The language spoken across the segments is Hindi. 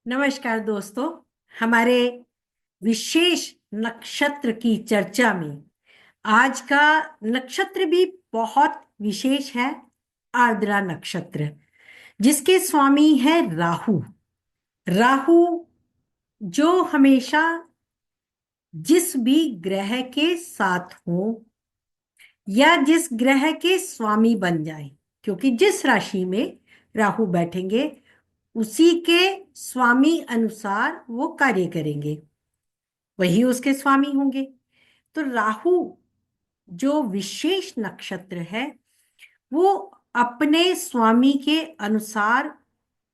नमस्कार दोस्तों। हमारे विशेष नक्षत्र की चर्चा में आज का नक्षत्र भी बहुत विशेष है। आर्द्रा नक्षत्र, जिसके स्वामी है राहु। राहु जो हमेशा जिस भी ग्रह के साथ हो या जिस ग्रह के स्वामी बन जाए, क्योंकि जिस राशि में राहु बैठेंगे उसी के स्वामी अनुसार वो कार्य करेंगे, वही उसके स्वामी होंगे। तो राहु जो विशेष नक्षत्र है वो अपने स्वामी के अनुसार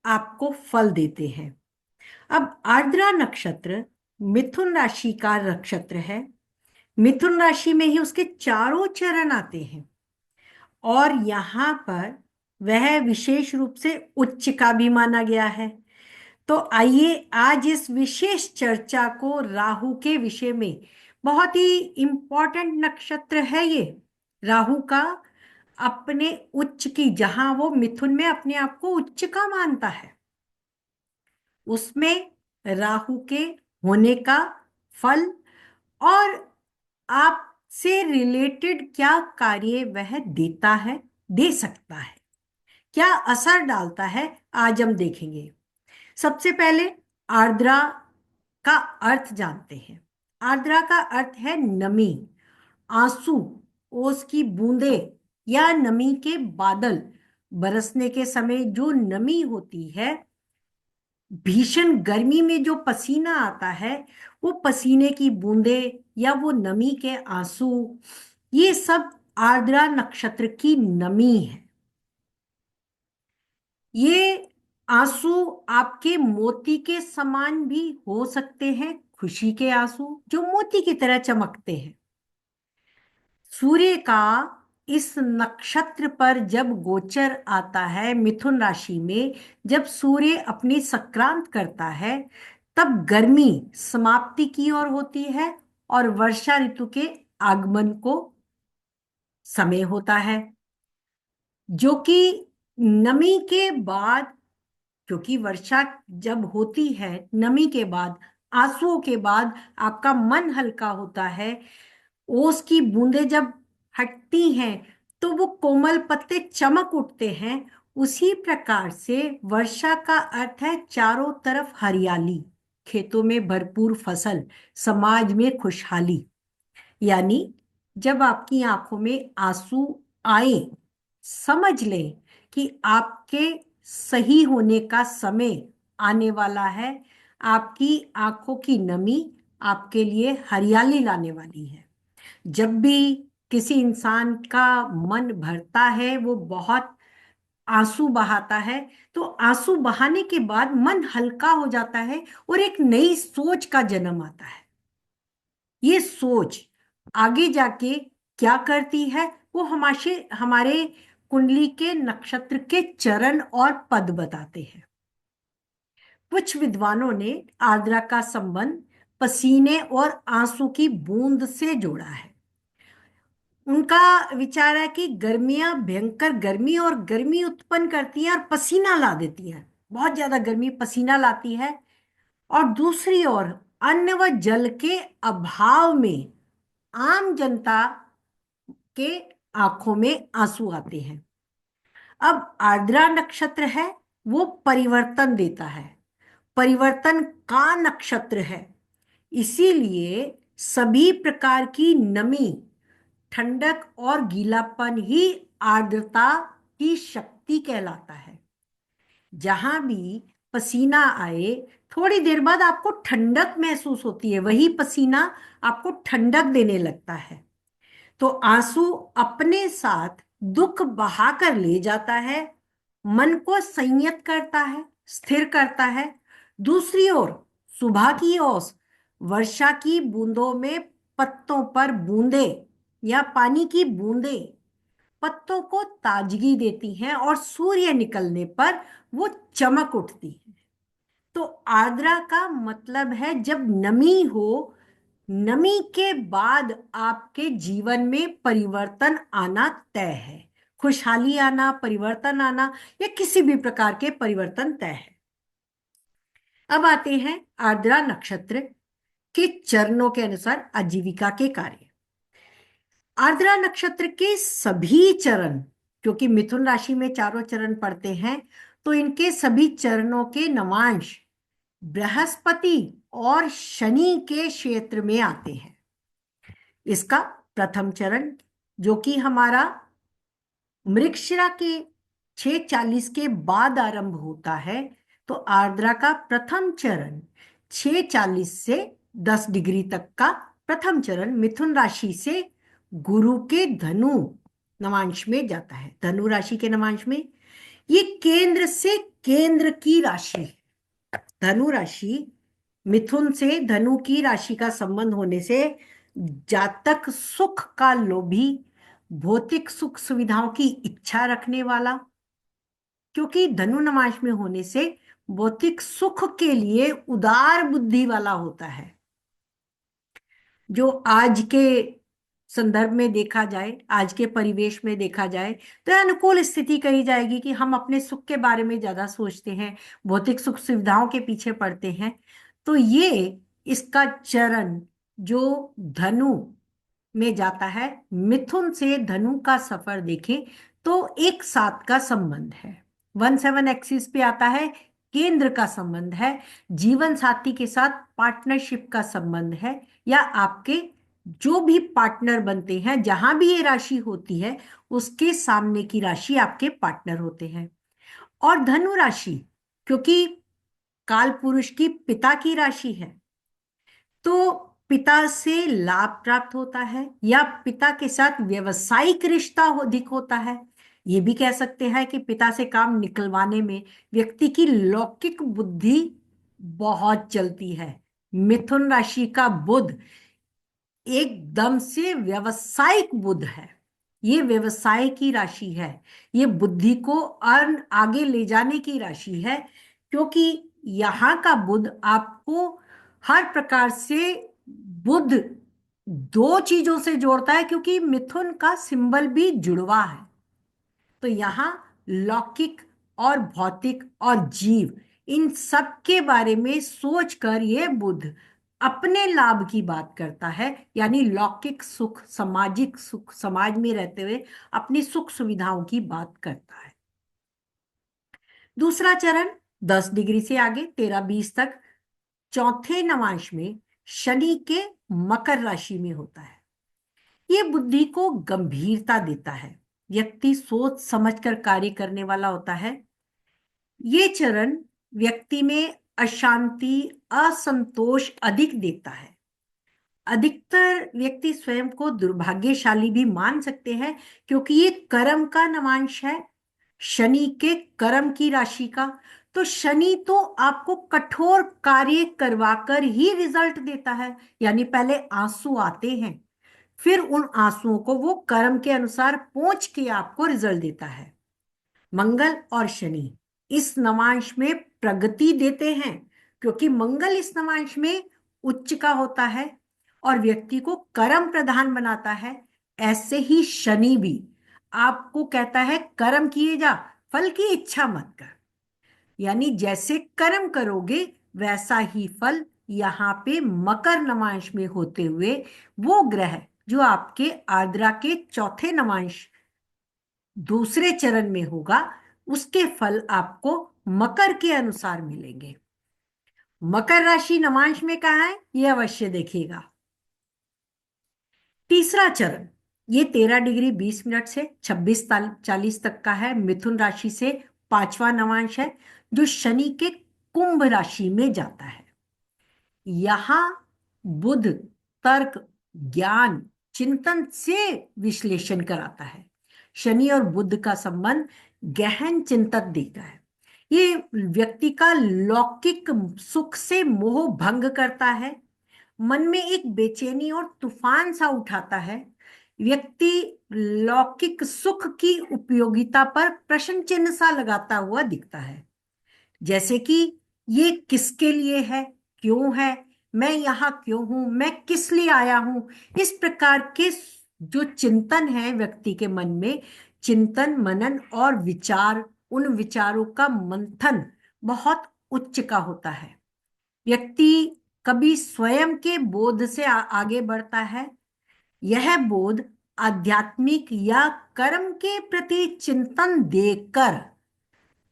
आपको फल देते हैं। अब आर्द्रा नक्षत्र मिथुन राशि का नक्षत्र है। मिथुन राशि में ही उसके चारों चरण आते हैं और यहाँ पर वह विशेष रूप से उच्च का भी माना गया है। तो आइए आज इस विशेष चर्चा को राहु के विषय में, बहुत ही इंपॉर्टेंट नक्षत्र है ये राहु का, अपने उच्च की, जहां वो मिथुन में अपने आप को उच्च का मानता है, उसमें राहु के होने का फल और आपसे रिलेटेड क्या कार्य वह देता है, दे सकता है, क्या असर डालता है, आज हम देखेंगे। सबसे पहले आर्द्रा का अर्थ जानते हैं। आर्द्रा का अर्थ है नमी, आंसू, ओस की बूंदे या नमी के बादल। बरसने के समय जो नमी होती है, भीषण गर्मी में जो पसीना आता है, वो पसीने की बूंदे या वो नमी के आंसू, ये सब आर्द्रा नक्षत्र की नमी है। ये आंसू आपके मोती के समान भी हो सकते हैं, खुशी के आंसू जो मोती की तरह चमकते हैं। सूर्य का इस नक्षत्र पर जब गोचर आता है मिथुन राशि में, जब सूर्य अपनी संक्रांत करता है, तब गर्मी समाप्ति की ओर होती है और वर्षा ऋतु के आगमन को समय होता है, जो कि नमी के बाद, क्योंकि वर्षा जब होती है नमी के बाद, आंसुओं के बाद आपका मन हल्का होता है, ओस की बूंदें जब हटती हैं तो वो कोमल पत्ते चमक उठते हैं। उसी प्रकार से वर्षा का अर्थ है चारों तरफ हरियाली, खेतों में भरपूर फसल, समाज में खुशहाली। यानी जब आपकी आंखों में आंसू आए, समझ लें कि आपके सही होने का समय आने वाला है। आपकी आंखों की नमी आपके लिए हरियाली लाने वाली है। जब भी किसी इंसान का मन भरता है, वो बहुत आंसू बहाता है, तो आंसू बहाने के बाद मन हल्का हो जाता है और एक नई सोच का जन्म आता है। ये सोच आगे जाके क्या करती है, वो हमारे कुंडली के नक्षत्र के चरण और पद बताते हैं। कुछ विद्वानों ने आर्द्रा का संबंध पसीने और आंसू की बूंद से जोड़ा है। उनका विचार है कि गर्मियां भयंकर गर्मी और गर्मी उत्पन्न करती हैं और पसीना ला देती हैं, बहुत ज्यादा गर्मी पसीना लाती है। और दूसरी ओर अन्न व जल के अभाव में आम जनता के आंखों में आंसू आते हैं। अब आर्द्रा नक्षत्र है, वो परिवर्तन देता है, परिवर्तन का नक्षत्र है। इसीलिए सभी प्रकार की नमी, ठंडक और गीलापन ही आर्द्रता की शक्ति कहलाता है। जहां भी पसीना आए, थोड़ी देर बाद आपको ठंडक महसूस होती है, वही पसीना आपको ठंडक देने लगता है। तो आंसू अपने साथ दुख बहा कर ले जाता है, मन को संयत करता है, स्थिर करता है। दूसरी ओर सुबह की ओस, वर्षा की बूंदों में पत्तों पर बूंदे या पानी की बूंदे पत्तों को ताजगी देती हैं और सूर्य निकलने पर वो चमक उठती है। तो आर्द्रा का मतलब है जब नमी हो, नमी के बाद आपके जीवन में परिवर्तन आना तय है। खुशहाली आना, परिवर्तन आना या किसी भी प्रकार के परिवर्तन तय है। अब आते हैं आर्द्रा नक्षत्र के चरणों के अनुसार आजीविका के कार्य। आर्द्रा नक्षत्र के सभी चरण, क्योंकि मिथुन राशि में चारों चरण पड़ते हैं, तो इनके सभी चरणों के नवांश बृहस्पति और शनि के क्षेत्र में आते हैं। इसका प्रथम चरण जो कि हमारा मृगशिरा के 6:40 के बाद आरंभ होता है, तो आर्द्रा का प्रथम चरण 6:40 से 10 डिग्री तक का प्रथम चरण मिथुन राशि से गुरु के धनु नवांश में जाता है। धनु राशि के नवांश में ये केंद्र से केंद्र की राशि है। धनु राशि, मिथुन से धनु की राशि का संबंध होने से जातक सुख का लोभी, भौतिक सुख सुविधाओं की इच्छा रखने वाला, क्योंकि धनु नवांश में होने से भौतिक सुख के लिए उदार बुद्धि वाला होता है। जो आज के संदर्भ में देखा जाए, आज के परिवेश में देखा जाए, तो अनुकूल स्थिति कही जाएगी कि हम अपने सुख के बारे में ज्यादा सोचते हैं, भौतिक सुख सुविधाओं के पीछे पड़ते हैं। तो ये इसका चरण जो धनु में जाता है, मिथुन से धनु का सफर देखें तो एक 7 का संबंध है, 1/7 एक्सिस पे आता है, केंद्र का संबंध है, जीवन साथी के साथ पार्टनरशिप का संबंध है, या आपके जो भी पार्टनर बनते हैं, जहां भी ये राशि होती है उसके सामने की राशि आपके पार्टनर होते हैं। और धनु राशि क्योंकि काल पुरुष की पिता की राशि है, तो पिता से लाभ प्राप्त होता है या पिता के साथ व्यवसायिक रिश्ता अधिक होता है। ये भी कह सकते हैं कि पिता से काम निकलवाने में व्यक्ति की लौकिक बुद्धि बहुत चलती है। मिथुन राशि का बुध एकदम से व्यवसायिक बुध है, ये व्यवसाय की राशि है, ये बुद्धि को आगे ले जाने की राशि है, क्योंकि यहाँ का बुध आपको हर प्रकार से बुध दो चीजों से जोड़ता है, क्योंकि मिथुन का सिंबल भी जुड़वा है। तो यहाँ लौकिक और भौतिक और जीव इन सब के बारे में सोचकर ये बुध अपने लाभ की बात करता है, यानी लौकिक सुख, सामाजिक सुख, समाज में रहते हुए अपनी सुख सुविधाओं की बात करता है। दूसरा चरण 10 डिग्री से आगे 13-20 तक चौथे नवांश में शनि के मकर राशि में होता है। ये बुद्धि को गंभीरता देता है, व्यक्ति सोच समझकर कार्य करने वाला होता है। ये चरण व्यक्ति में अशांति, असंतोष अधिक देता है। अधिकतर व्यक्ति स्वयं को दुर्भाग्यशाली भी मान सकते हैं, क्योंकि ये कर्म का नवांश है, शनि के कर्म की राशि का। तो शनि तो आपको कठोर कार्य करवाकर ही रिजल्ट देता है, यानी पहले आंसू आते हैं, फिर उन आंसुओं को वो कर्म के अनुसार पोंछ के आपको रिजल्ट देता है। मंगल और शनि इस नवांश में प्रगति देते हैं, क्योंकि मंगल इस नवांश में उच्च का होता है और व्यक्ति को कर्म प्रधान बनाता है। ऐसे ही शनि भी आपको कहता है कर्म किए जा, फल की इच्छा मत कर, यानी जैसे कर्म करोगे वैसा ही फल। यहाँ पे मकर नवांश में होते हुए वो ग्रह जो आपके आर्द्रा के चौथे नवांश दूसरे चरण में होगा, उसके फल आपको मकर के अनुसार मिलेंगे। मकर राशि नवांश में कहाँ है ये अवश्य देखिएगा। तीसरा चरण ये 13 डिग्री 20 मिनट से 26:40 तक का है, मिथुन राशि से 5वां नवांश है, जो शनि के कुंभ राशि में जाता है। यहां बुध तर्क, ज्ञान, चिंतन से विश्लेषण कराता है। शनि और बुध का संबंध गहन चिंतन देता है। ये व्यक्ति का लौकिक सुख से मोह भंग करता है, मन में एक बेचैनी और तूफान सा उठाता है। व्यक्ति लौकिक सुख की उपयोगिता पर प्रश्न चिन्ह सा लगाता हुआ दिखता है, जैसे कि ये किसके लिए है, क्यों है, मैं यहाँ क्यों हूं, मैं किस लिए आया हूं। इस प्रकार के जो चिंतन है व्यक्ति के मन में, चिंतन, मनन और विचार, उन विचारों का मंथन बहुत उच्च का होता है। व्यक्ति कभी स्वयं के बोध से आगे बढ़ता है। यह बोध आध्यात्मिक या कर्म के प्रति चिंतन देकर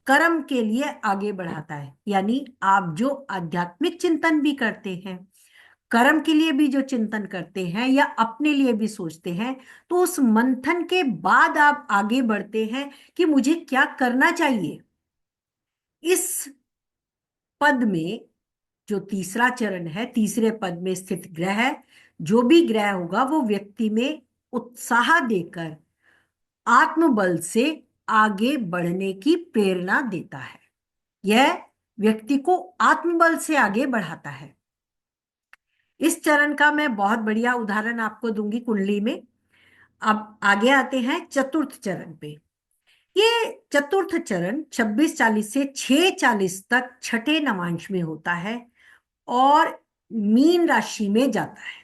कर्म के लिए आगे बढ़ाता है। यानी आप जो आध्यात्मिक चिंतन भी करते हैं, कर्म के लिए भी जो चिंतन करते हैं या अपने लिए भी सोचते हैं, तो उस मंथन के बाद आप आगे बढ़ते हैं कि मुझे क्या करना चाहिए। इस पद में जो तीसरा चरण है, तीसरे पद में स्थित ग्रह, जो भी ग्रह होगा वो व्यक्ति में उत्साह देकर आत्मबल से आगे बढ़ने की प्रेरणा देता है। यह व्यक्ति को आत्मबल से आगे बढ़ाता है। इस चरण का मैं बहुत बढ़िया उदाहरण आपको दूंगी कुंडली में। अब आगे आते हैं चतुर्थ चरण पे। ये चतुर्थ चरण 2640 से 640 तक छठे नवांश में होता है और मीन राशि में जाता है।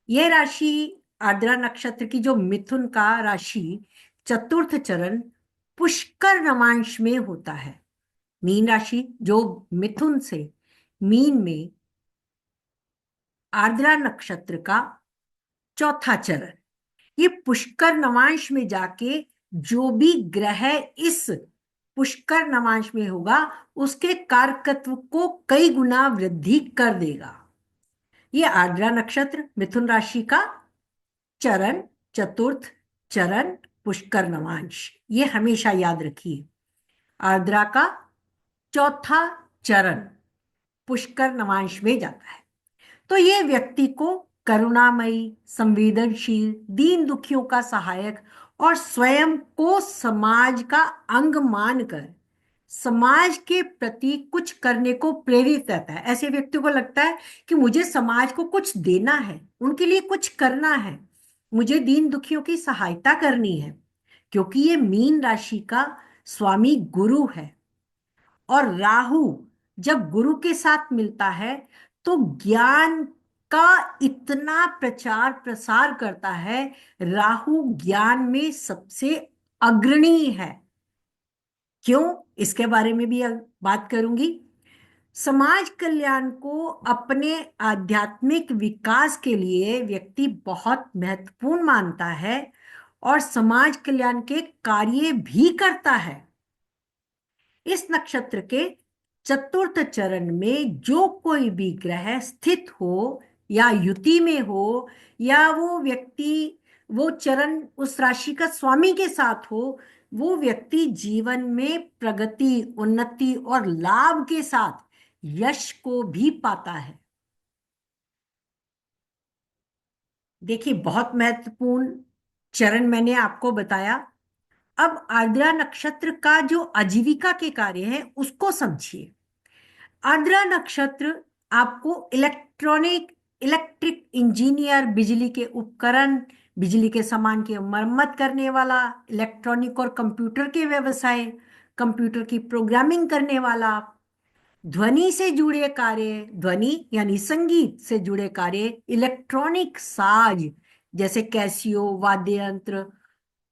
यह राशि आर्द्रा नक्षत्र की जो मिथुन का राशि चतुर्थ चरण पुष्कर नवांश में होता है। मीन राशि जो मिथुन से मीन में आर्द्रा नक्षत्र का चौथा चरण, ये पुष्कर नवांश में जाके जो भी ग्रह इस पुष्कर नवांश में होगा उसके कारकत्व को कई गुना वृद्धि कर देगा। ये आर्द्रा नक्षत्र मिथुन राशि का चरण, चतुर्थ चरण पुष्कर नवांश, ये हमेशा याद रखिए। आर्द्रा का चौथा चरण पुष्कर नवांश में जाता है। तो ये व्यक्ति को करुणामयी, संवेदनशील, दीन दुखियों का सहायक और स्वयं को समाज का अंग मानकर समाज के प्रति कुछ करने को प्रेरित रहता है। ऐसे व्यक्ति को लगता है कि मुझे समाज को कुछ देना है, उनके लिए कुछ करना है, मुझे दीन दुखियों की सहायता करनी है। क्योंकि ये मीन राशि का स्वामी गुरु है और राहु जब गुरु के साथ मिलता है तो ज्ञान का इतना प्रचार प्रसार करता है। राहु ज्ञान में सबसे अग्रणी है। क्यों, इसके बारे में भी बात करूंगी। समाज कल्याण को अपने आध्यात्मिक विकास के लिए व्यक्ति बहुत महत्वपूर्ण मानता है और समाज कल्याण के कार्य भी करता है। इस नक्षत्र के चतुर्थ चरण में जो कोई भी ग्रह स्थित हो या युति में हो या वो व्यक्ति, वो चरण उस राशि का स्वामी के साथ हो, वो व्यक्ति जीवन में प्रगति, उन्नति और लाभ के साथ यश को भी पाता है। देखिए, बहुत महत्वपूर्ण चरण मैंने आपको बताया। अब आर्द्रा नक्षत्र का जो आजीविका के कार्य है उसको समझिए। आर्द्रा नक्षत्र आपको इलेक्ट्रिक इंजीनियर, बिजली के उपकरण, बिजली के सामान की मरम्मत करने वाला, इलेक्ट्रॉनिक और कंप्यूटर के व्यवसाय, कंप्यूटर की प्रोग्रामिंग करने वाला, ध्वनि से जुड़े कार्य, ध्वनि यानी संगीत से जुड़े कार्य, इलेक्ट्रॉनिक साज जैसे कैसियो वाद्य यंत्र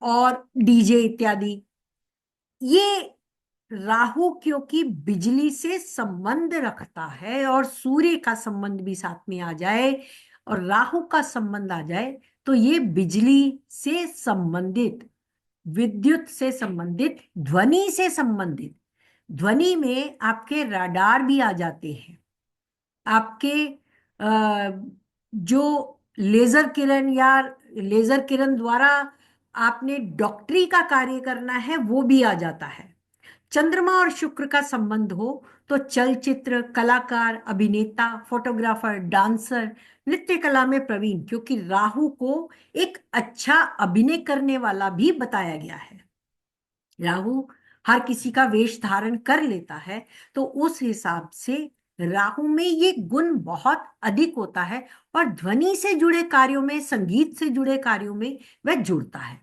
और डीजे इत्यादि। ये राहु क्योंकि बिजली से संबंध रखता है और सूर्य का संबंध भी साथ में आ जाए और राहु का संबंध आ जाए तो ये बिजली से संबंधित, विद्युत से संबंधित, ध्वनि से संबंधित, ध्वनि में आपके राडार भी आ जाते हैं। आपके जो लेजर किरण या लेजर किरण द्वारा आपने डॉक्टरी का कार्य करना है वो भी आ जाता है। चंद्रमा और शुक्र का संबंध हो तो चलचित्र, कलाकार, अभिनेता, फोटोग्राफर, डांसर, नृत्य कला में प्रवीण, क्योंकि राहु को एक अच्छा अभिनय करने वाला भी बताया गया है। राहु हर किसी का वेश धारण कर लेता है तो उस हिसाब से राहु में ये गुण बहुत अधिक होता है और ध्वनि से जुड़े कार्यों में, संगीत से जुड़े कार्यों में वह जुड़ता है।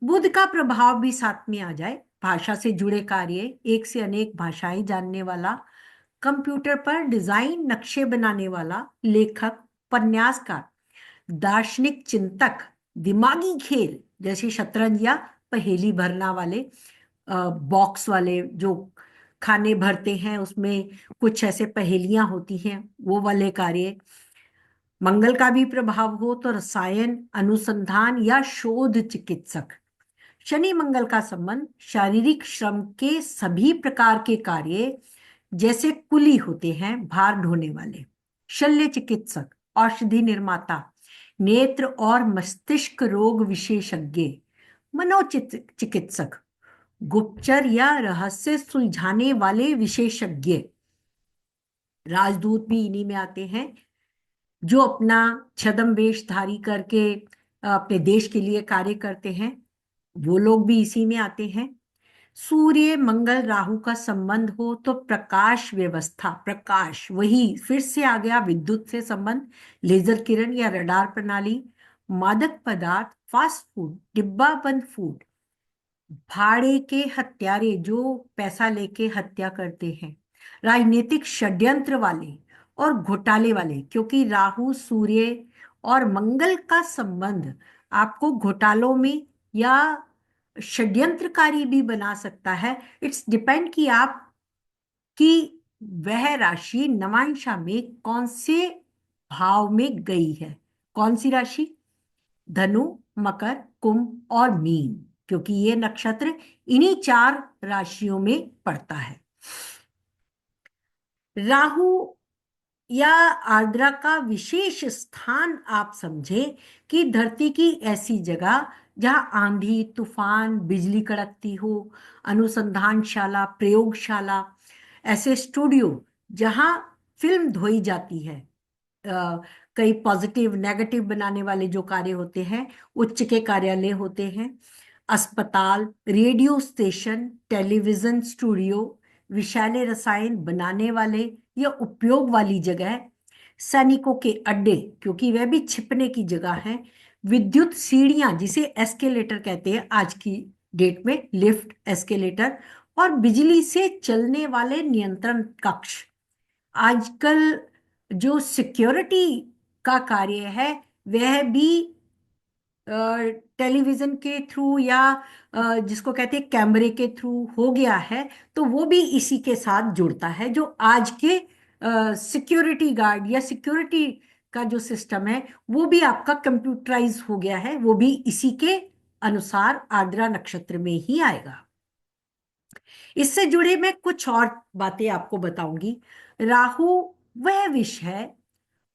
बुध का प्रभाव भी साथ में आ जाए, भाषा से जुड़े कार्य, एक से अनेक भाषाएं जानने वाला, कंप्यूटर पर डिजाइन नक्शे बनाने वाला, लेखक, उपन्यासकार, दार्शनिक चिंतक, दिमागी खेल जैसे शतरंज या पहेली भरना वाले, बॉक्स वाले जो खाने भरते हैं, उसमें कुछ ऐसे पहेलियां होती हैं, वो वाले कार्य। मंगल का भी प्रभाव हो तो रसायन अनुसंधान या शोध चिकित्सक। शनि मंगल का संबंध शारीरिक श्रम के सभी प्रकार के कार्य, जैसे कुली होते हैं भार ढोने वाले, शल्य चिकित्सक, औषधि निर्माता, नेत्र और मस्तिष्क रोग विशेषज्ञ, चिकित्सक, गुप्तचर या रहस्य सुलझाने वाले विशेषज्ञ। राजदूत भी इन्हीं में आते हैं, जो अपना छद्म वेश धारी करके अपने देश के लिए कार्य करते हैं, वो लोग भी इसी में आते हैं। सूर्य मंगल राहु का संबंध हो तो प्रकाश व्यवस्था, प्रकाश वही फिर से आ गया, विद्युत से संबंध, लेजर किरण या रडार प्रणाली, मादक पदार्थ, फास्ट फूड, डिब्बा बंद फूड, भाड़े के हत्यारे जो पैसा लेके हत्या करते हैं, राजनीतिक षड्यंत्र वाले और घोटाले वाले, क्योंकि राहु सूर्य और मंगल का संबंध आपको घोटालों में या षड्यंत्रकारी भी बना सकता है। इट्स डिपेंड कि आप कि वह राशि नवांशा में कौन से भाव में गई है। कौन सी राशि? धनु, मकर, कुंभ और मीन, क्योंकि ये नक्षत्र इन्हीं 4 राशियों में पड़ता है। राहु या आर्द्रा का विशेष स्थान आप समझे कि धरती की ऐसी जगह जहां आंधी तूफान बिजली कड़कती हो, अनुसंधानशाला, प्रयोगशाला, ऐसे स्टूडियो जहां फिल्म धोई जाती है, कई पॉजिटिव नेगेटिव बनाने वाले जो कार्य होते हैं, उच्च के कार्यालय होते हैं, अस्पताल, रेडियो स्टेशन, टेलीविजन स्टूडियो, विषैले रसायन बनाने वाले या उपयोग वाली जगह, सैनिकों के अड्डे, क्योंकि वह भी छिपने की जगह है, विद्युत सीढ़ियां जिसे एस्केलेटर कहते हैं आज की डेट में, लिफ्ट, एस्केलेटर, और बिजली से चलने वाले नियंत्रण कक्ष। आजकल जो सिक्योरिटी का कार्य है वह भी टेलीविजन के थ्रू या जिसको कहते हैं कैमरे के थ्रू हो गया है, तो वो भी इसी के साथ जुड़ता है। जो आज के सिक्योरिटी गार्ड या सिक्योरिटी का जो सिस्टम है वो भी आपका कंप्यूटराइज हो गया है, वो भी इसी के अनुसार आर्द्रा नक्षत्र में ही आएगा। इससे जुड़े मैं कुछ और बातें आपको बताऊंगी। राहु वह विष है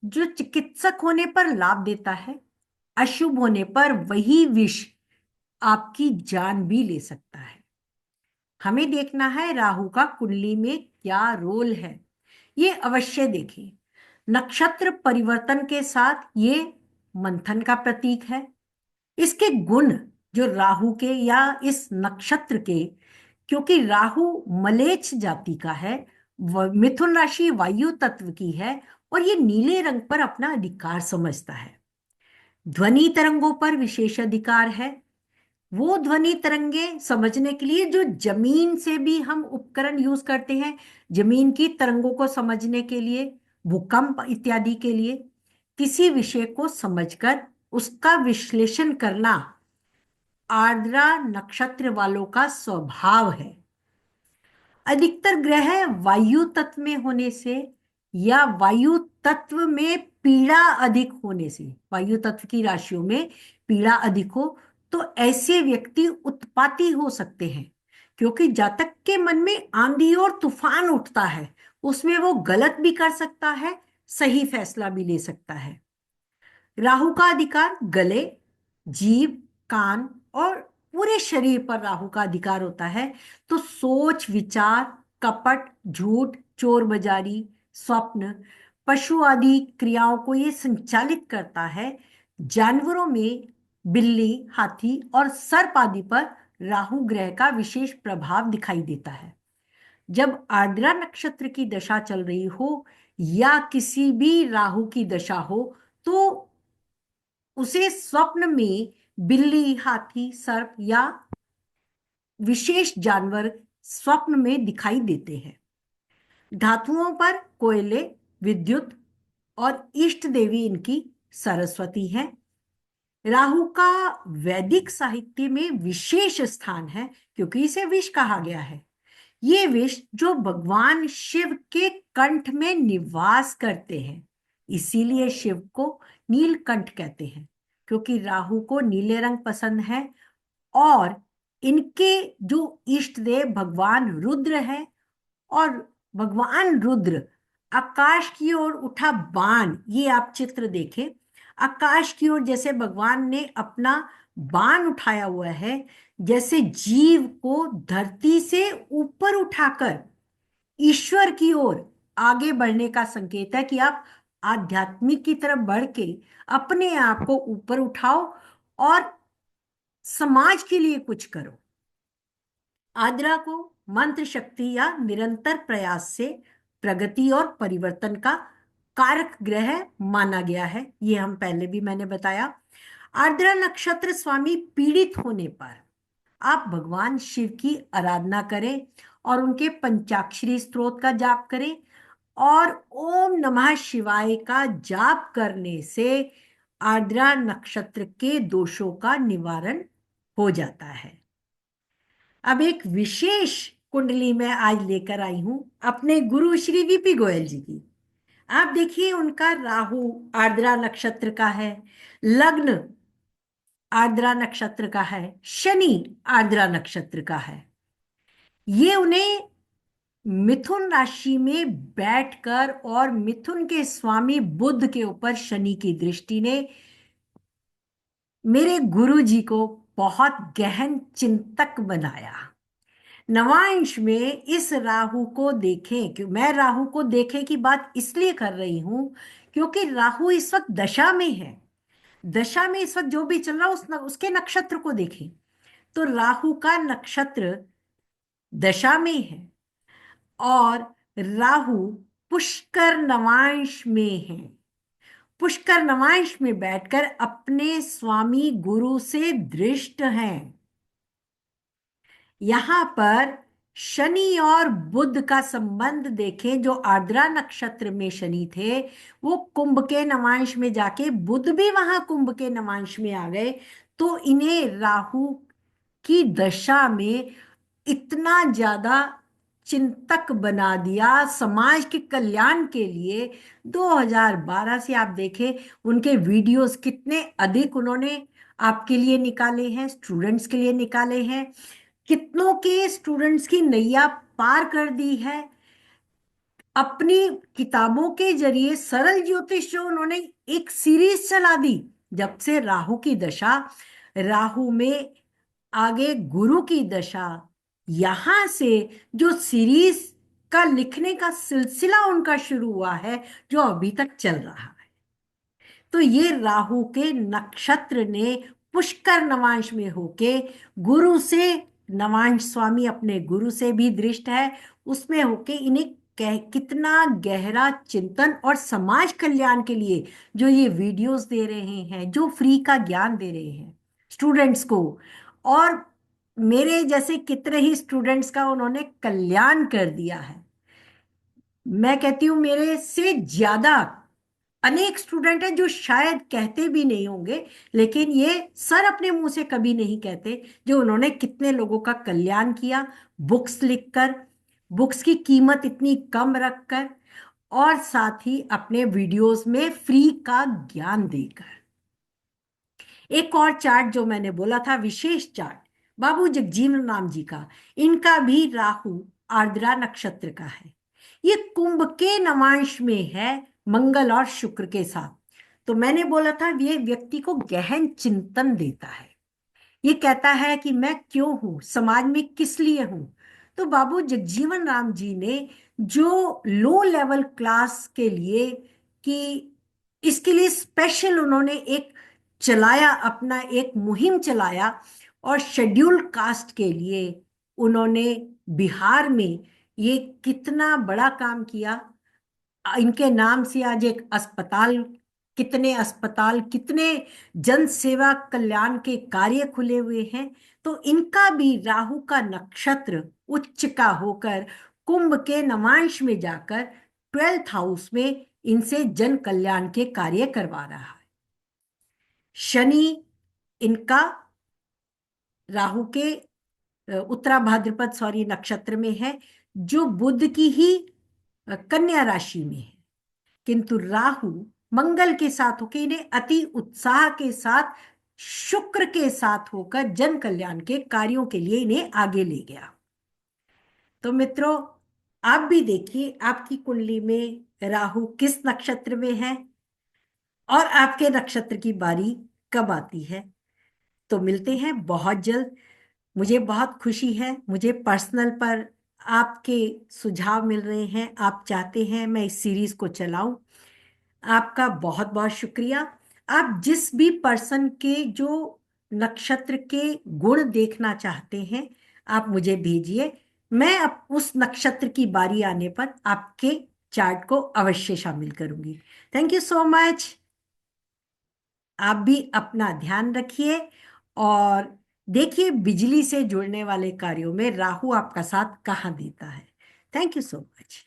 जो चिकित्सक होने पर लाभ देता है, अशुभ होने पर वही विष आपकी जान भी ले सकता है। हमें देखना है राहु का कुंडली में क्या रोल है, ये अवश्य देखें। नक्षत्र परिवर्तन के साथ ये मंथन का प्रतीक है। इसके गुण जो राहु के या इस नक्षत्र के, क्योंकि राहु मलेच्छ जाति का है, मिथुन राशि वायु तत्व की है, और ये नीले रंग पर अपना अधिकार समझता है। ध्वनि तरंगों पर विशेष अधिकार है। वो ध्वनि तरंगे समझने के लिए जो जमीन से भी हम उपकरण यूज करते हैं, जमीन की तरंगों को समझने के लिए, भूकंप इत्यादि के लिए, किसी विषय को समझकर उसका विश्लेषण करना आर्द्रा नक्षत्र वालों का स्वभाव है। अधिकतर ग्रह वायु तत्व में होने से या वायु तत्व में पीड़ा अधिक होने से, वायु तत्व की राशियों में पीड़ा अधिक हो तो ऐसे व्यक्ति उत्पाती हो सकते हैं, क्योंकि जातक के मन में आंधी और तूफान उठता है, उसमें वो गलत भी कर सकता है, सही फैसला भी ले सकता है। राहु का अधिकार गले, जीभ, कान और पूरे शरीर पर राहु का अधिकार होता है। तो सोच विचार, कपट, झूठ, चोर बाजारी, स्वप्न, पशु आदि क्रियाओं को ये संचालित करता है। जानवरों में बिल्ली, हाथी और सर्प आदि पर राहु ग्रह का विशेष प्रभाव दिखाई देता है। जब आर्द्रा नक्षत्र की दशा चल रही हो या किसी भी राहु की दशा हो तो उसे स्वप्न में बिल्ली, हाथी, सर्प या विशेष जानवर स्वप्न में दिखाई देते हैं। धातुओं पर कोयले, विद्युत और इष्ट देवी इनकी सरस्वती है। राहु का वैदिक साहित्य में विशेष स्थान है, क्योंकि इसे विष कहा गया है। ये विष जो भगवान शिव के कंठ में निवास करते हैं, इसीलिए शिव को नीलकंठ कहते हैं, क्योंकि राहु को नीले रंग पसंद है। और इनके जो इष्ट देव भगवान रुद्र है, और भगवान रुद्र आकाश की ओर उठा बाण, ये आप चित्र देखें, आकाश की ओर जैसे भगवान ने अपना बाण उठाया हुआ है, जैसे जीव को धरती से ऊपर उठाकर ईश्वर की ओर आगे बढ़ने का संकेत है कि आप आध्यात्मिक की तरफ बढ़ के अपने आप को ऊपर उठाओ और समाज के लिए कुछ करो। आद्रा को मंत्र शक्ति या निरंतर प्रयास से प्रगति और परिवर्तन का कारक ग्रह माना गया है, ये हम पहले भी मैंने बताया। आर्द्रा नक्षत्र स्वामी पीड़ित होने पर आप भगवान शिव की आराधना करें और उनके पंचाक्षरी स्तोत्र का जाप करें, और ओम नमः शिवाय का जाप करने से आर्द्रा नक्षत्र के दोषों का निवारण हो जाता है। अब एक विशेष कुंडली में आज लेकर आई हूं अपने गुरु श्री वीपी गोयल जी की। आप देखिए, उनका राहु आर्द्रा नक्षत्र का है, लग्न आर्द्रा नक्षत्र का है, शनि आर्द्रा नक्षत्र का है। ये उन्हें मिथुन राशि में बैठकर और मिथुन के स्वामी बुध के ऊपर शनि की दृष्टि ने मेरे गुरु जी को बहुत गहन चिंतक बनाया। नवांश में इस राहु को देखें, कि मैं राहु को देखें की बात इसलिए कर रही हूं क्योंकि राहु इस वक्त दशा में है। दशा में इस वक्त जो भी चल रहा है उसके नक्षत्र को देखें, तो राहु का नक्षत्र दशा में है और राहु पुष्कर नवांश में है। पुष्कर नवांश में बैठकर अपने स्वामी गुरु से दृष्ट हैं। यहां पर शनि और बुध का संबंध देखें, जो आर्द्रा नक्षत्र में शनि थे वो कुंभ के नवांश में जाके बुध भी वहां कुंभ के नवांश में आ गए, तो इन्हें राहु की दशा में इतना ज्यादा चिंतक बना दिया समाज के कल्याण के लिए। 2012 से आप देखें उनके वीडियोस कितने अधिक उन्होंने आपके लिए निकाले हैं, स्टूडेंट्स के लिए निकाले हैं, कितनों के स्टूडेंट्स की नैया पार कर दी है। अपनी किताबों के जरिए सरल ज्योतिष जो उन्होंने एक सीरीज चला दी, जब से राहु की दशा, राहु में आगे गुरु की दशा, यहां से जो सीरीज का लिखने का सिलसिला उनका शुरू हुआ है, जो अभी तक चल रहा है। तो ये राहु के नक्षत्र ने पुष्कर नवांश में होके गुरु से, नवांश स्वामी अपने गुरु से भी दृष्ट है, उसमें होके इन्हें कितना गहरा चिंतन और समाज कल्याण के लिए जो ये वीडियोस दे रहे हैं, जो फ्री का ज्ञान दे रहे हैं स्टूडेंट्स को, और मेरे जैसे कितने ही स्टूडेंट्स का उन्होंने कल्याण कर दिया है। मैं कहती हूं मेरे से ज्यादा अनेक स्टूडेंट हैं जो शायद कहते भी नहीं होंगे, लेकिन ये सर अपने मुंह से कभी नहीं कहते, जो उन्होंने कितने लोगों का कल्याण किया, बुक्स लिखकर, बुक्स की कीमत इतनी कम रखकर, और साथ ही अपने वीडियोस में फ्री का ज्ञान देकर। एक और चार्ट जो मैंने बोला था, विशेष चार्ट बाबू जगजीवन राम जी का, इनका भी राहु आर्द्रा नक्षत्र का है। ये कुंभ के नवांश में है मंगल और शुक्र के साथ। तो मैंने बोला था ये व्यक्ति को गहन चिंतन देता है। ये कहता है कि मैं क्यों हूं, समाज में किस लिए हूं। तो बाबू जगजीवन राम जी ने जो लो लेवल क्लास के लिए, कि इसके लिए स्पेशल उन्होंने एक चलाया, अपना एक मुहिम चलाया, और शेड्यूल कास्ट के लिए उन्होंने बिहार में ये कितना बड़ा काम किया। इनके नाम से आज एक अस्पताल, कितने अस्पताल, कितने जन सेवा कल्याण के कार्य खुले हुए हैं। तो इनका भी राहु का नक्षत्र उच्च का होकर कुंभ के नवांश में जाकर 12th हाउस में इनसे जन कल्याण के कार्य करवा रहा है। शनि इनका राहु के उत्तरा भाद्रपद सॉरी नक्षत्र में है, जो बुध की ही कन्या राशि में है। किंतु राहु मंगल के साथ होकर इन्हें अति उत्साह के साथ शुक्र के साथ होकर जन कल्याण के कार्यों के लिए इन्हें आगे ले गया। तो मित्रों, आप भी देखिए आपकी कुंडली में राहु किस नक्षत्र में है और आपके नक्षत्र की बारी कब आती है। तो मिलते हैं बहुत जल्द। मुझे बहुत खुशी है, मुझे पर्सनल पर आपके सुझाव मिल रहे हैं, आप चाहते हैं मैं इस सीरीज को चलाऊं। आपका बहुत बहुत शुक्रिया। आप जिस भी पर्सन के जो नक्षत्र के गुण देखना चाहते हैं आप मुझे भेजिए, मैं अब उस नक्षत्र की बारी आने पर आपके चार्ट को अवश्य शामिल करूंगी। Thank you so much. आप भी अपना ध्यान रखिए और देखिए बिजली से जुड़ने वाले कार्यों में राहु आपका साथ कहाँ देता है। Thank you so much.